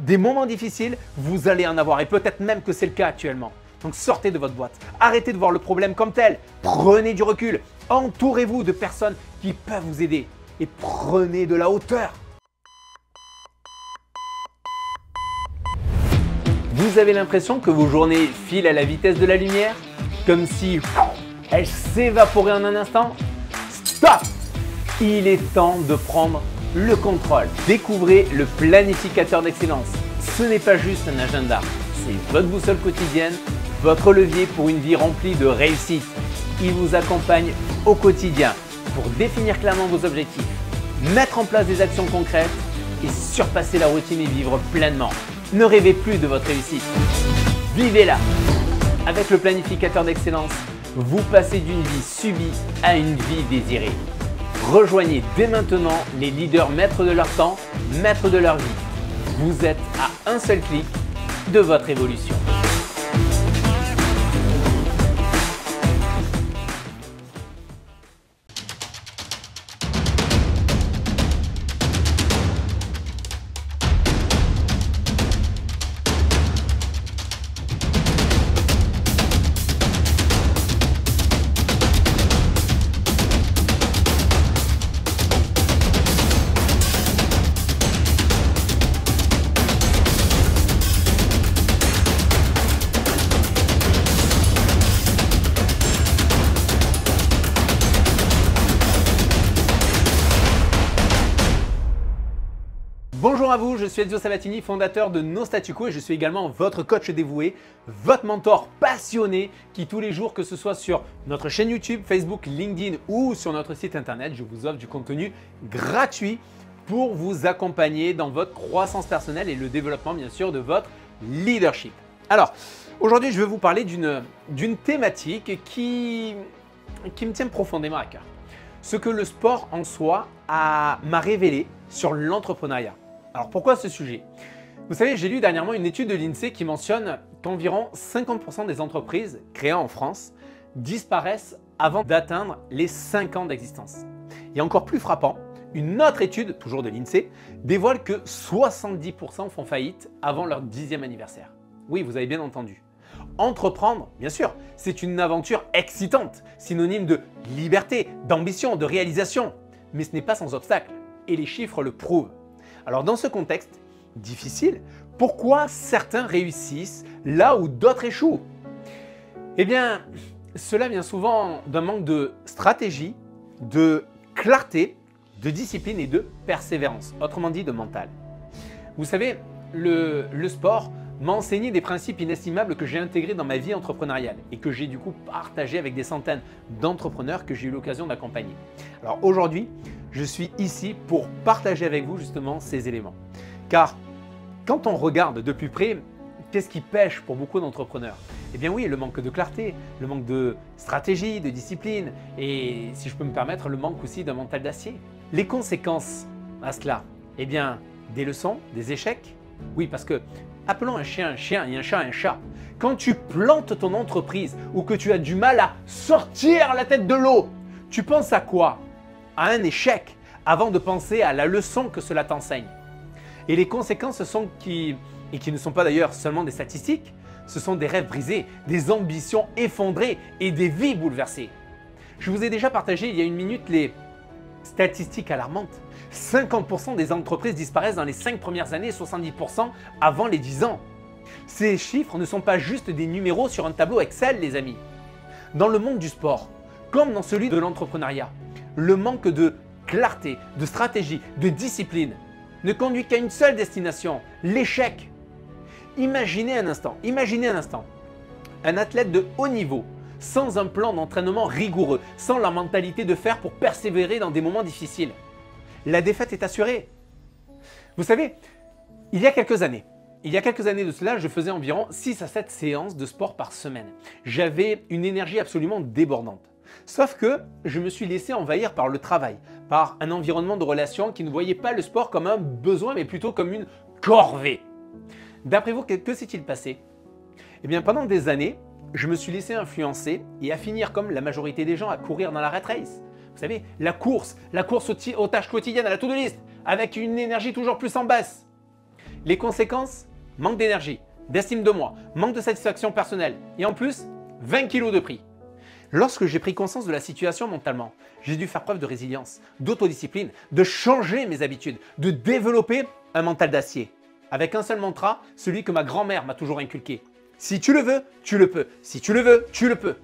Des moments difficiles, vous allez en avoir et peut-être même que c'est le cas actuellement. Donc sortez de votre boîte, arrêtez de voir le problème comme tel, prenez du recul, entourez-vous de personnes qui peuvent vous aider et prenez de la hauteur. Vous avez l'impression que vos journées filent à la vitesse de la lumière, comme si elles s'évaporaient en un instant? Stop! Il est temps de prendre le contrôle. Découvrez le planificateur d'excellence. Ce n'est pas juste un agenda, c'est votre boussole quotidienne, votre levier pour une vie remplie de réussite. Il vous accompagne au quotidien pour définir clairement vos objectifs, mettre en place des actions concrètes et surpasser la routine et vivre pleinement. Ne rêvez plus de votre réussite, vivez-la. Avec le planificateur d'excellence, vous passez d'une vie subie à une vie désirée. Rejoignez dès maintenant les leaders maîtres de leur temps, maîtres de leur vie. Vous êtes à un seul clic de votre évolution. Bonjour à vous, je suis Ezio Sabatini, fondateur de No Statu Quo et je suis également votre coach dévoué, votre mentor passionné qui tous les jours, que ce soit sur notre chaîne YouTube, Facebook, LinkedIn ou sur notre site internet, je vous offre du contenu gratuit pour vous accompagner dans votre croissance personnelle et le développement bien sûr de votre leadership. Alors, aujourd'hui je vais vous parler d'une thématique qui me tient profondément à cœur. Ce que le sport en soi m'a révélé sur l'entrepreneuriat. Alors pourquoi ce sujet? Vous savez, j'ai lu dernièrement une étude de l'INSEE qui mentionne qu'environ 50% des entreprises créées en France disparaissent avant d'atteindre les 5 ans d'existence. Et encore plus frappant, une autre étude, toujours de l'INSEE, dévoile que 70% font faillite avant leur 10e anniversaire. Oui, vous avez bien entendu. Entreprendre, bien sûr, c'est une aventure excitante, synonyme de liberté, d'ambition, de réalisation. Mais ce n'est pas sans obstacle, et les chiffres le prouvent. Alors dans ce contexte difficile, pourquoi certains réussissent là où d'autres échouent? Eh bien, cela vient souvent d'un manque de stratégie, de clarté, de discipline et de persévérance, autrement dit de mental. Vous savez, le sport m'a enseigné des principes inestimables que j'ai intégrés dans ma vie entrepreneuriale et que j'ai du coup partagé avec des centaines d'entrepreneurs que j'ai eu l'occasion d'accompagner. Alors aujourd'hui, je suis ici pour partager avec vous justement ces éléments. Car quand on regarde de plus près, qu'est-ce qui pêche pour beaucoup d'entrepreneurs? Eh bien oui, le manque de clarté, le manque de stratégie, de discipline et, si je peux me permettre, le manque aussi d'un mental d'acier. Les conséquences à cela, eh bien des leçons, des échecs. Oui, parce que appelons un chien et un chat un chat. Quand tu plantes ton entreprise ou que tu as du mal à sortir la tête de l'eau, tu penses à quoi? À un échec avant de penser à la leçon que cela t'enseigne. Et les conséquences qui ne sont pas d'ailleurs seulement des statistiques, ce sont des rêves brisés, des ambitions effondrées et des vies bouleversées. Je vous ai déjà partagé il y a une minute les statistiques alarmantes. 50% des entreprises disparaissent dans les 5 premières années, 70% avant les 10 ans. Ces chiffres ne sont pas juste des numéros sur un tableau Excel, les amis. Dans le monde du sport, comme dans celui de l'entrepreneuriat, le manque de clarté, de stratégie, de discipline ne conduit qu'à une seule destination, l'échec. Imaginez un instant, un athlète de haut niveau, sans un plan d'entraînement rigoureux, sans la mentalité de fer pour persévérer dans des moments difficiles. La défaite est assurée. Vous savez, il y a quelques années de cela, je faisais environ 6 à 7 séances de sport par semaine. J'avais une énergie absolument débordante. Sauf que je me suis laissé envahir par le travail, par un environnement de relations qui ne voyait pas le sport comme un besoin, mais plutôt comme une corvée. D'après vous, que s'est-il passé? Eh bien, pendant des années, je me suis laissé influencer et à finir comme la majorité des gens à courir dans la rat race. Vous savez, la course aux tâches quotidiennes, à la to-do list, avec une énergie toujours plus en baisse. Les conséquences? Manque d'énergie, d'estime de moi, manque de satisfaction personnelle et en plus, 20 kilos de prix. Lorsque j'ai pris conscience de la situation mentalement, j'ai dû faire preuve de résilience, d'autodiscipline, de changer mes habitudes, de développer un mental d'acier. Avec un seul mantra, celui que ma grand-mère m'a toujours inculqué. Si tu le veux, tu le peux. Si tu le veux, tu le peux.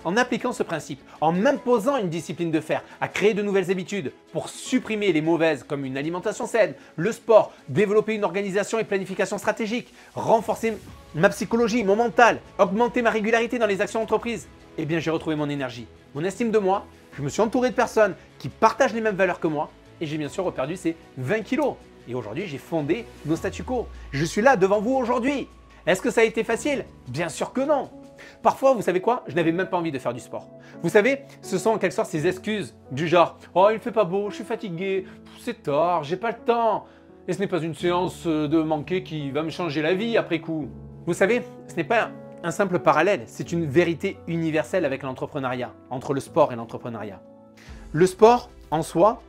En appliquant ce principe, en m'imposant une discipline de fer, à créer de nouvelles habitudes pour supprimer les mauvaises comme une alimentation saine, le sport, développer une organisation et planification stratégique, renforcer ma psychologie, mon mental, augmenter ma régularité dans les actions d'entreprise, eh bien j'ai retrouvé mon énergie, mon estime de moi, je me suis entouré de personnes qui partagent les mêmes valeurs que moi et j'ai bien sûr reperdu ces 20 kilos. Et aujourd'hui, j'ai fondé No Statu Quo. Je suis là devant vous aujourd'hui. Est-ce que ça a été facile? Bien sûr que non. Parfois, vous savez quoi? Je n'avais même pas envie de faire du sport. Vous savez, ce sont en quelque sorte ces excuses du genre « Oh, il ne fait pas beau, je suis fatigué, c'est tard, j'ai pas le temps. » Et ce n'est pas une séance de manquer qui va me changer la vie après coup. Vous savez, ce n'est pas un simple parallèle, c'est une vérité universelle avec l'entrepreneuriat, entre le sport et l'entrepreneuriat. Le sport, en soi,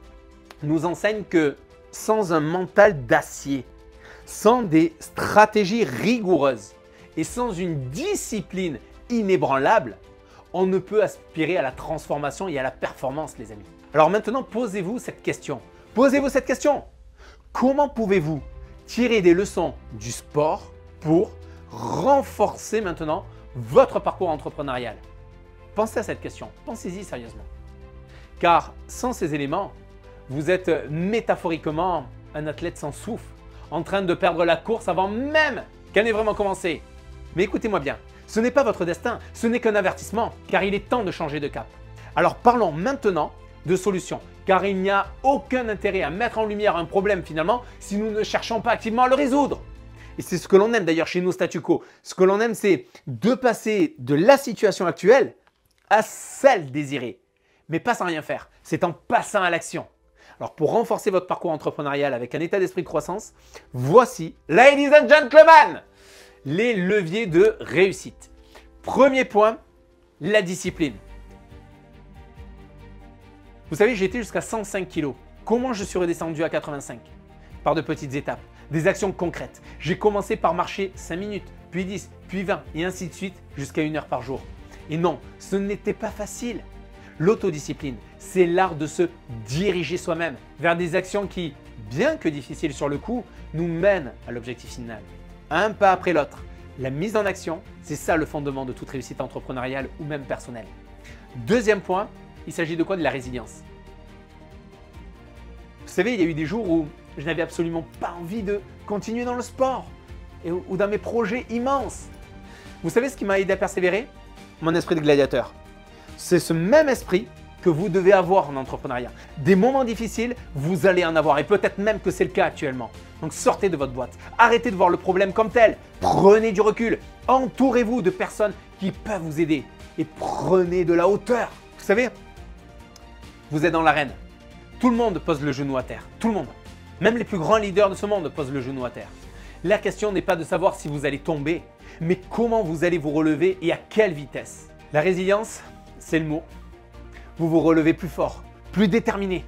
nous enseigne que sans un mental d'acier, sans des stratégies rigoureuses et sans une discipline inébranlable, on ne peut aspirer à la transformation et à la performance, les amis. Alors maintenant, posez-vous cette question. Posez-vous cette question. Comment pouvez-vous tirer des leçons du sport pour renforcer maintenant votre parcours entrepreneurial? Pensez à cette question. Pensez-y sérieusement. Car sans ces éléments, vous êtes métaphoriquement un athlète sans souffle, en train de perdre la course avant même qu'elle n'ait vraiment commencé. Mais écoutez-moi bien, ce n'est pas votre destin, ce n'est qu'un avertissement, car il est temps de changer de cap. Alors parlons maintenant de solutions, car il n'y a aucun intérêt à mettre en lumière un problème finalement si nous ne cherchons pas activement à le résoudre. Et c'est ce que l'on aime d'ailleurs chez No Statu Quo. Ce que l'on aime, c'est de passer de la situation actuelle à celle désirée. Mais pas sans rien faire, c'est en passant à l'action. Alors pour renforcer votre parcours entrepreneurial avec un état d'esprit de croissance, voici, ladies and gentlemen, les leviers de réussite. Premier point, la discipline. Vous savez, j'ai été jusqu'à 105 kg. Comment je suis redescendu à 85? Par de petites étapes, des actions concrètes. J'ai commencé par marcher 5 minutes, puis 10, puis 20 et ainsi de suite jusqu'à 1 heure par jour. Et non, ce n'était pas facile. L'autodiscipline, c'est l'art de se diriger soi-même vers des actions qui, bien que difficiles sur le coup, nous mènent à l'objectif final. Un pas après l'autre. La mise en action, c'est ça le fondement de toute réussite entrepreneuriale ou même personnelle. Deuxième point, il s'agit de quoi? De la résilience. Vous savez, il y a eu des jours où je n'avais absolument pas envie de continuer dans le sport ou dans mes projets immenses. Vous savez ce qui m'a aidé à persévérer? Mon esprit de gladiateur. C'est ce même esprit que vous devez avoir en entrepreneuriat. Des moments difficiles, vous allez en avoir et peut-être même que c'est le cas actuellement. Donc sortez de votre boîte, arrêtez de voir le problème comme tel, prenez du recul, entourez-vous de personnes qui peuvent vous aider et prenez de la hauteur. Vous savez, vous êtes dans l'arène, tout le monde pose le genou à terre, tout le monde. Même les plus grands leaders de ce monde posent le genou à terre. La question n'est pas de savoir si vous allez tomber, mais comment vous allez vous relever et à quelle vitesse. La résilience, c'est le mot. Vous vous relevez plus fort, plus déterminé,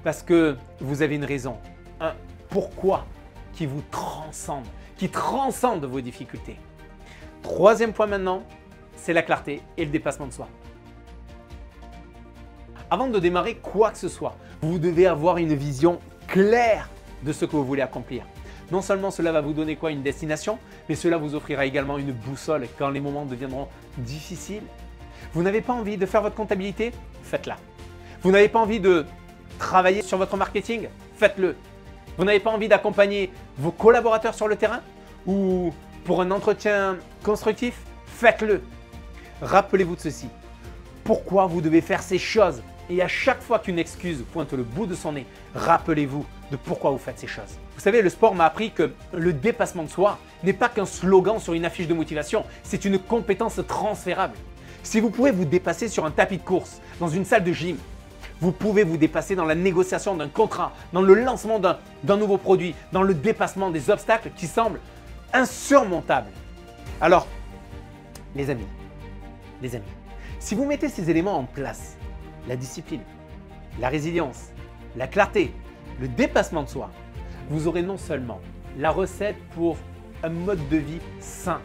parce que vous avez une raison, un pourquoi qui vous transcende, qui transcende vos difficultés. Troisième point maintenant, c'est la clarté et le dépassement de soi. Avant de démarrer quoi que ce soit, vous devez avoir une vision claire de ce que vous voulez accomplir. Non seulement cela va vous donner quoi? Une destination, mais cela vous offrira également une boussole quand les moments deviendront difficiles. Vous n'avez pas envie de faire votre comptabilité? Faites-la. Vous n'avez pas envie de travailler sur votre marketing? Faites-le. Vous n'avez pas envie d'accompagner vos collaborateurs sur le terrain? Ou pour un entretien constructif? Faites-le. Rappelez-vous de ceci. Pourquoi vous devez faire ces choses? Et à chaque fois qu'une excuse pointe le bout de son nez, rappelez-vous de pourquoi vous faites ces choses. Vous savez, le sport m'a appris que le dépassement de soi n'est pas qu'un slogan sur une affiche de motivation, c'est une compétence transférable. Si vous pouvez vous dépasser sur un tapis de course, dans une salle de gym, vous pouvez vous dépasser dans la négociation d'un contrat, dans le lancement d'un nouveau produit, dans le dépassement des obstacles qui semblent insurmontables. Alors, les amis, si vous mettez ces éléments en place, la discipline, la résilience, la clarté, le dépassement de soi, vous aurez non seulement la recette pour un mode de vie sain,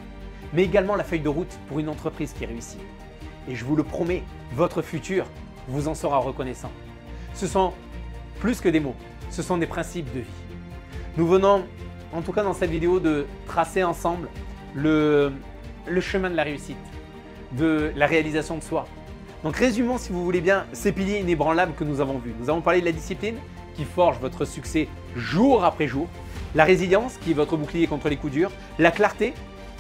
mais également la feuille de route pour une entreprise qui réussit. Et je vous le promets, votre futur vous en sera reconnaissant. Ce sont plus que des mots, ce sont des principes de vie. Nous venons, en tout cas dans cette vidéo, de tracer ensemble le chemin de la réussite, de la réalisation de soi. Donc résumons, si vous voulez bien, ces piliers inébranlables que nous avons vus. Nous avons parlé de la discipline qui forge votre succès jour après jour, la résilience qui est votre bouclier contre les coups durs, la clarté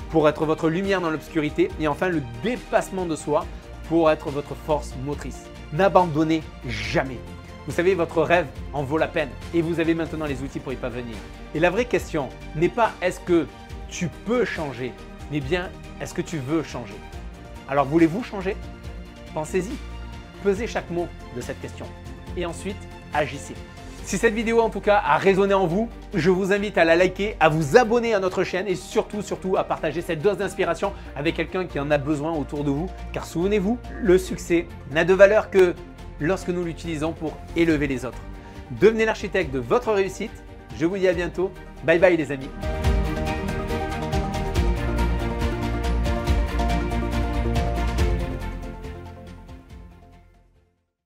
pour être votre lumière dans l'obscurité et enfin le dépassement de soi pour être votre force motrice. N'abandonnez jamais. Vous savez, votre rêve en vaut la peine et vous avez maintenant les outils pour y parvenir. Et la vraie question n'est pas est-ce que tu peux changer, mais bien est-ce que tu veux changer. Alors voulez-vous changer? Pensez-y, pesez chaque mot de cette question et ensuite agissez. Si cette vidéo en tout cas a résonné en vous, je vous invite à la liker, à vous abonner à notre chaîne et surtout à partager cette dose d'inspiration avec quelqu'un qui en a besoin autour de vous. Car souvenez-vous, le succès n'a de valeur que lorsque nous l'utilisons pour élever les autres. Devenez l'architecte de votre réussite. Je vous dis à bientôt. Bye bye les amis.